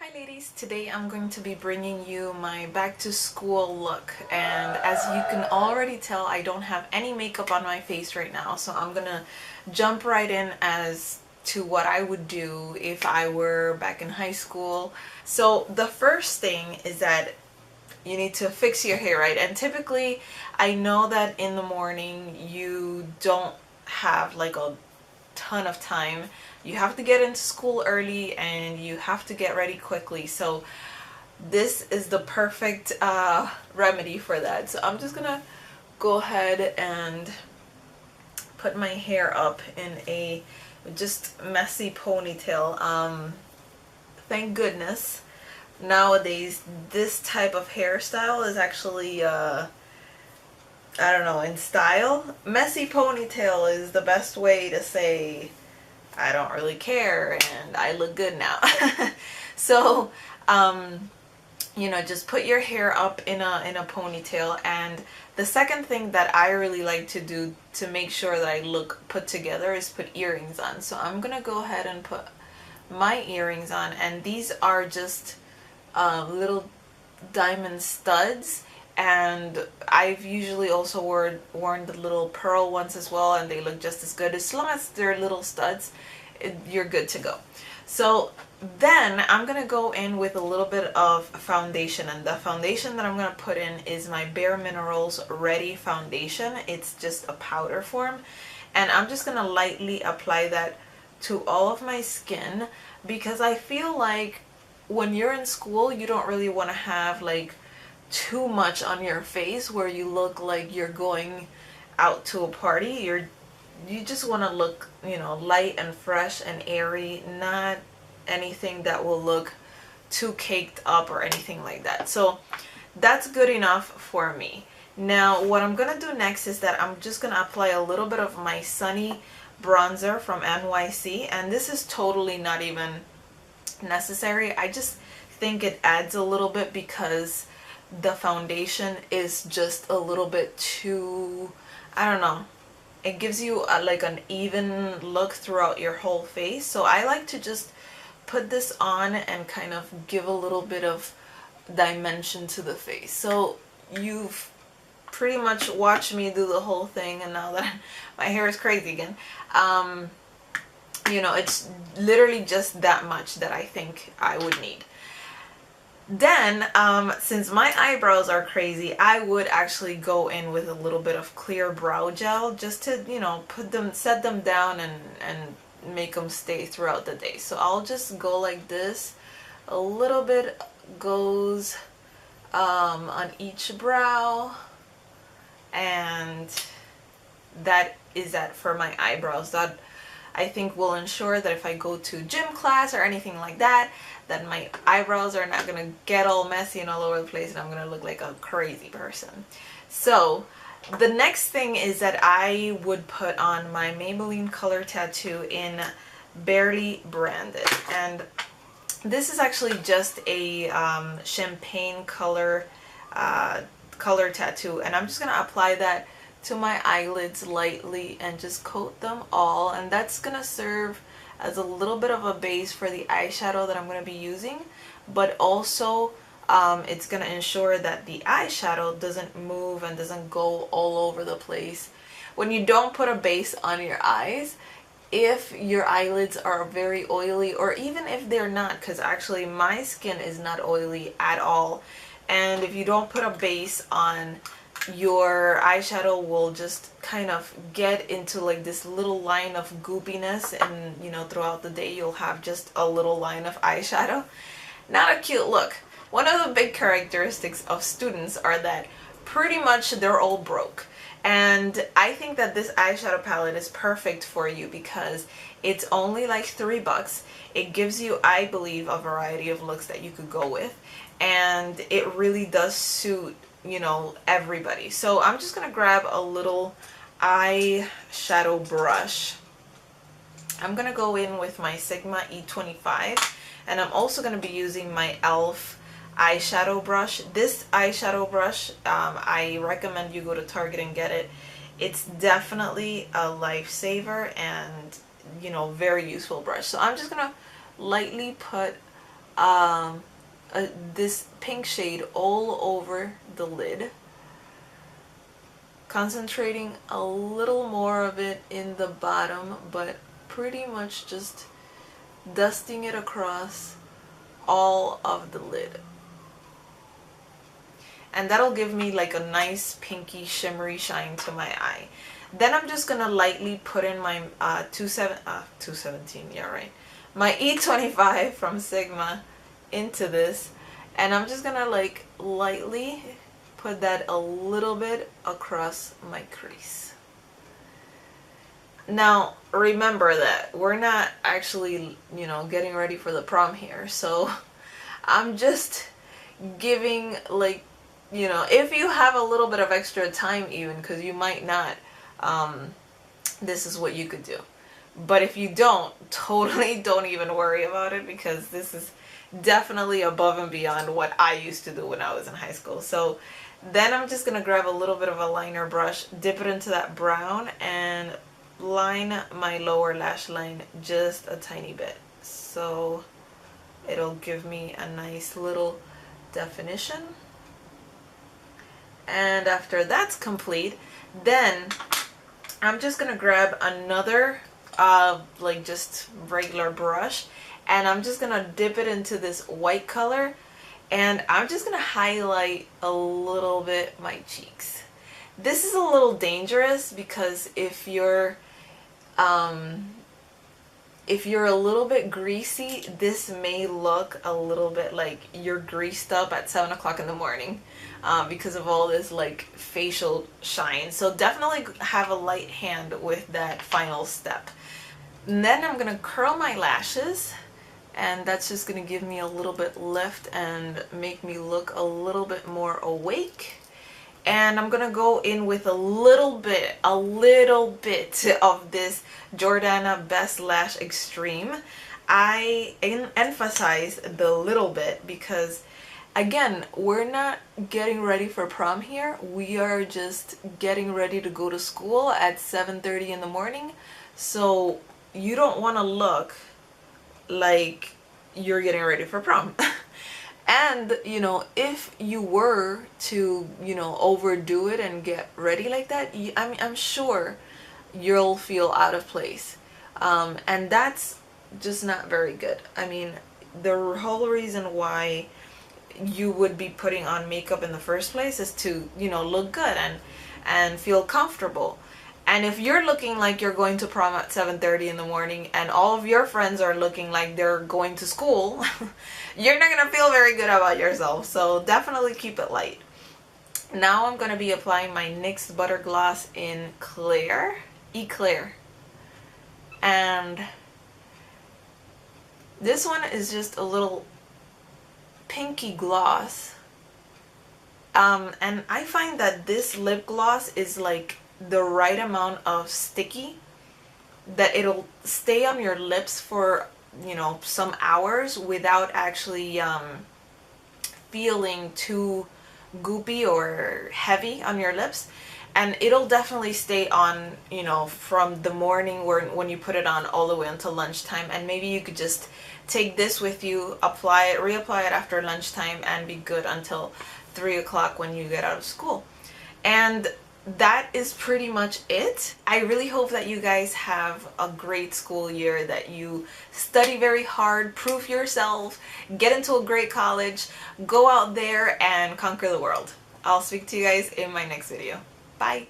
Hi ladies, today I'm going to be bringing you my back to school look, and as you can already tell, I don't have any makeup on my face right now, so I'm gonna jump right in as to what I would do if I were back in high school. So the first thing is that you need to fix your hair, right? And typically I know that in the morning you don't have like a ton of time. You have to get into school early and you have to get ready quickly. So this is the perfect remedy for that. So I'm just gonna go ahead and put my hair up in a just messy ponytail. Thank goodness nowadays this type of hairstyle is actually I don't know, in style. Messy ponytail is the best way to say I don't really care and I look good now. So, just put your hair up in a ponytail. And the second thing that I really like to do to make sure that I look put together is put earrings on. So I'm gonna go ahead and put my earrings on, and these are just little diamond studs, and I've usually also worn the little pearl ones as well, and they look just as good. As long as they're little studs, you're good to go. So then I'm gonna go in with a little bit of foundation, and the foundation that I'm gonna put in is my Bare Minerals Ready Foundation. It's just a powder form, and I'm just gonna lightly apply that to all of my skin, because I feel like when you're in school you don't really want to have like too much on your face where you look like you're going out to a party. You just want to look, light and fresh and airy, not anything that will look too caked up or anything like that. So that's good enough for me. Now what I'm gonna do next is that I'm just gonna apply a little bit of my Sunny bronzer from NYC, and this is totally not even necessary. I just think it adds a little bit because the foundation is just a little bit too, I don't know, it gives you like an even look throughout your whole face. So I like to just put this on and kind of give a little bit of dimension to the face. So you've pretty much watched me do the whole thing, and now that my hair is crazy again, it's literally just that much that I think I would need. Then, since my eyebrows are crazy, I would actually go in with a little bit of clear brow gel just to, set them down and make them stay throughout the day. So I'll just go like this. A little bit goes on each brow, and that is that for my eyebrows. That I think will ensure that if I go to gym class or anything like that, that my eyebrows are not gonna get all messy and all over the place and I'm gonna look like a crazy person. So the next thing is that I would put on my Maybelline Color Tattoo in Barely Branded, and this is actually just a champagne color color tattoo, and I'm just gonna apply that to my eyelids lightly and just coat them all, and that's gonna serve as a little bit of a base for the eyeshadow that I'm going to be using, but also it's going to ensure that the eyeshadow doesn't move and doesn't go all over the place. When you don't put a base on your eyes, if your eyelids are very oily, or even if they're not, because actually my skin is not oily at all, and if you don't put a base on, your eyeshadow will just kind of get into like this little line of goopiness, and throughout the day you'll have just a little line of eyeshadow. Not a cute look. One of the big characteristics of students are that pretty much they're all broke, and I think that this eyeshadow palette is perfect for you because it's only like $3. It gives you, I believe, a variety of looks that you could go with, and it really does suit everybody. So I'm just gonna grab a little eyeshadow brush. I'm gonna go in with my Sigma E25, and I'm also gonna be using my e.l.f. eyeshadow brush. This eyeshadow brush, I recommend you go to Target and get it. It's definitely a lifesaver and very useful brush. So I'm just gonna lightly put um, this pink shade all over the lid, concentrating a little more of it in the bottom, but pretty much just dusting it across all of the lid. And that'll give me like a nice pinky shimmery shine to my eye. Then I'm just gonna lightly put in my 217, yeah, right, my E25 from Sigma into this, and I'm just gonna like lightly put that a little bit across my crease. Now remember that we're not actually, you know, getting ready for the prom here, so I'm just giving, like, you know, if you have a little bit of extra time, even, because you might not, this is what you could do. But if you don't, totally don't even worry about it, because this is definitely above and beyond what I used to do when I was in high school. So then I'm just gonna grab a little bit of a liner brush, dip it into that brown, and line my lower lash line just a tiny bit, so it'll give me a nice little definition. And after that's complete, then I'm just gonna grab another like just regular brush, and I'm just gonna dip it into this white color, and I'm just gonna highlight a little bit my cheeks. This is a little dangerous because if you're a little bit greasy, this may look a little bit like you're greased up at 7 o'clock in the morning because of all this like facial shine. So definitely have a light hand with that final step. And then I'm gonna curl my lashes, and that's just gonna give me a little bit lift and make me look a little bit more awake. And I'm gonna go in with a little bit of this Jordana Best Lash Extreme. I emphasize the little bit because, again, we're not getting ready for prom here. We are just getting ready to go to school at 7:30 in the morning. So you don't want to look like you're getting ready for prom. And, you know, if you were to, you know, overdo it and get ready like that, I'm sure you'll feel out of place. And that's just not very good. I mean, the whole reason why you would be putting on makeup in the first place is to, you know, look good and feel comfortable. And if you're looking like you're going to prom at 7:30 in the morning and all of your friends are looking like they're going to school, you're not going to feel very good about yourself. So definitely keep it light. Now I'm going to be applying my NYX Butter Gloss in Eclair. And this one is just a little pinky gloss. And I find that this lip gloss is like the right amount of sticky, that it'll stay on your lips for, you know, some hours without actually feeling too goopy or heavy on your lips. And it'll definitely stay on, you know, from the morning when you put it on all the way until lunchtime. And maybe you could just take this with you, apply it, reapply it after lunchtime, and be good until 3 o'clock when you get out of school. And that is pretty much it. I really hope that you guys have a great school year, that you study very hard, prove yourself, get into a great college, go out there and conquer the world. I'll speak to you guys in my next video. Bye!